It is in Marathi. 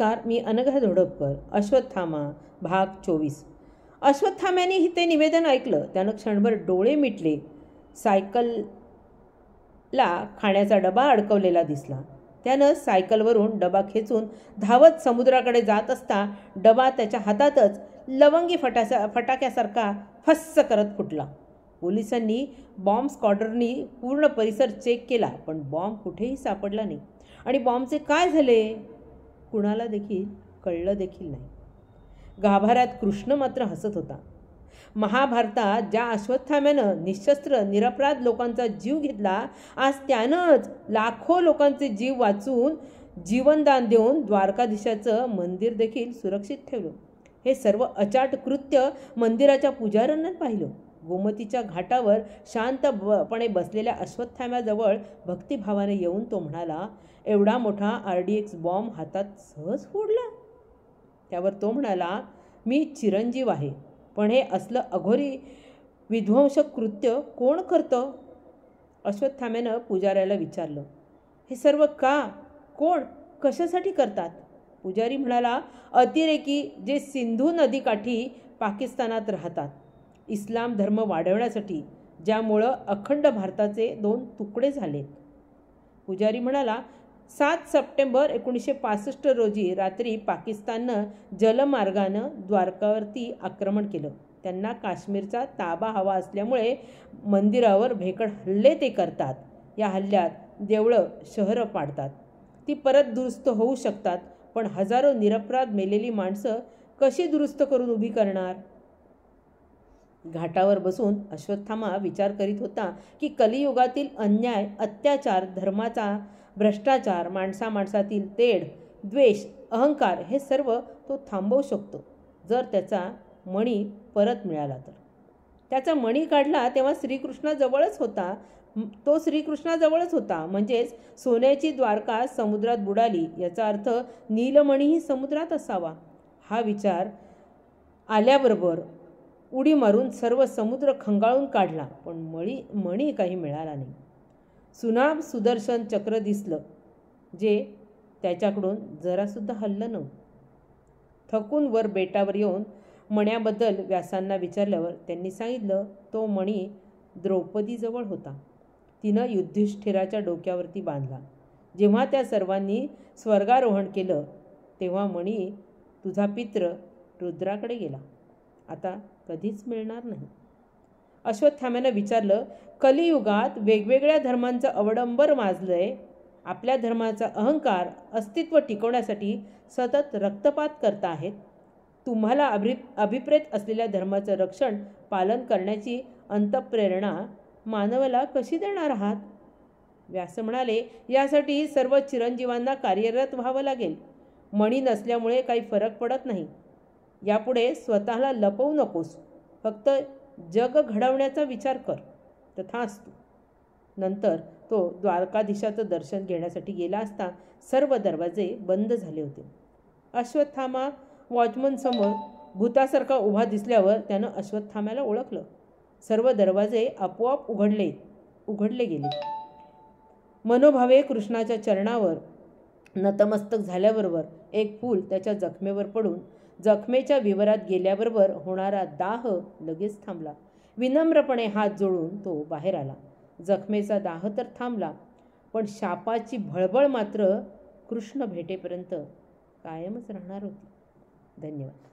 नमस्कार, मी अनघा धोडपकर. अश्वत्थामा भाग 24. अश्वत्थाम्याने ते निवेदन ऐकलं. त्यानं क्षणभर डोळे मिटले. सायकलला खाण्याचा डबा अडकवलेला दिसला. त्यानं सायकलवरून डबा खेचून धावत समुद्राकडे जात असता डबा त्याच्या हातातच लवंगी फटाक्यासारखा फस्स करत फुटला. पोलिसांनी बॉम्ब स्क्वॉड्रननी पूर्ण परिसर चेक केला, पण बॉम्ब कुठेही सापडला नाही. आणि बॉम्बचे काय झाले कुणाला देखील कळलं देखील नाही. गाभाऱ्यात कृष्ण मात्र हसत होता. महाभारतात ज्या अश्वत्थाम्यानं निशस्त्र निरपराध लोकांचा जीव घेतला, आज त्यानंच लाखो लोकांचे जीव वाचून जीवनदान देऊन द्वारकाधीशाचं मंदिर देखील सुरक्षित ठेवलं. हे सर्व अचाट कृत्य मंदिराच्या पुजाऱ्यांनी पाहिलं. गोमतीच्या घाटावर शांतपणे बसलेल्या अश्वत्थाम्याजवळ भक्तिभावाने येऊन तो म्हणाला, एवढा मोठा RDX बॉम्ब हातात सहज फोडला. त्यावर तो म्हणाला, मी चिरंजीव आहे, पण हे असलं अघोरी विध्वंसक कृत्य कोण करतं? अश्वत्थाम्यानं पुजाऱ्याला विचारलं, हे सर्व का, कोण, कशासाठी करतात? पुजारी म्हणाला, अतिरेकी जे सिंधू नदीकाठी पाकिस्तानात राहतात, इस्लाम धर्म वाढवण्यासाठी, ज्यामुळं अखंड भारताचे 2 तुकडे झालेत. पुजारी म्हणाला, 7 सप्टेंबर 1965 रोजी रात्री पाकिस्ताननं जलमार्गानं द्वारकावरती आक्रमण केलं. त्यांना काश्मीरचा ताबा हवा असल्यामुळे मंदिरावर भेकड हल्ले ते करतात. या हल्ल्यात देवळं, शहरं पाडतात. ती परत दुरुस्त होऊ शकतात, पण हजारो निरपराध मेलेली माणसं कशी दुरुस्त करून उभी करणार? घाटावर बसून अश्वत्थामा विचार करीत होता की कलियुगातील अन्याय, अत्याचार, धर्माचा भ्रष्टाचार, माणसामाणसातील तेढ, द्वेष, अहंकार हे सर्व तो थांबवू शकतो, जर त्याचा मणी परत मिळाला तर. त्याचा मणी काढला तेव्हा श्रीकृष्णाजवळच होता. तो श्रीकृष्णाजवळच होता. म्हणजेच सोन्याची द्वारका समुद्रात बुडाली, याचा अर्थ नीलमणीही समुद्रात असावा. हा विचार आल्याबरोबर उडी मारून सर्व समुद्र खंगाळून काढला, पण मणी काही मिळाला नाही. सुनाम सुदर्शन चक्र दिसलं, जे त्याच्याकडून जरासुद्धा हललं नव्हतं. थकून वर बेटावर येऊन मण्याबद्दल व्यासांना विचारल्यावर त्यांनी सांगितलं, तो मणी द्रौपदीजवळ होता. तिनं युधिष्ठिराच्या डोक्यावरती बांधला. जेव्हा त्या सर्वांनी स्वर्गारोहण केलं, तेव्हा मणी तुझा पित्र रुद्राकडे गेला. आता कधीच मिळणार नाही. अश्वत्थाम्यानं विचारलं, कलियुगात वेगवेगळ्या धर्मांचं अवडंबर माजलंय. आपल्या धर्माचा अहंकार अस्तित्व टिकवण्यासाठी सतत रक्तपात करता आहेत. तुम्हाला अभिप्रेत असलेल्या धर्माचं रक्षण पालन करण्याची अंतःप्रेरणा मानवाला कशी देणार आहात? व्यास म्हणाले, यासाठी सर्व चिरंजीवांना कार्यरत व्हावं लागेल. मणी नसल्यामुळे काही फरक पडत नाही. यापुढे स्वतःला लपवू नकोस, फक्त जग घडवण्याचा विचार कर. तथास्तु. नंतर तो द्वारकाधीशाचं दर्शन घेण्यासाठी गेला असता सर्व दरवाजे बंद झाले होते. अश्वत्थामा वॉचमन समोर भूतासारखा उभा दिसल्यावर त्यानं अश्वत्थाम्याला ओळखलं. सर्व दरवाजे आपोआप उघडले गेले. मनोभावे कृष्णाच्या चरणावर नतमस्तक झाल्याबरोबर एक फूल त्याच्या जखमेवर पडून जखमेच्या विवरात गेल्याबरोबर होणारा दाह लगेच थांबला. विनम्रपणे हात जोडून तो बाहेर आला. जखमेचा दाह तर थांबला, पण शापाची भळबळ मात्र कृष्ण भेटेपर्यंत कायमच राहणार होती. धन्यवाद.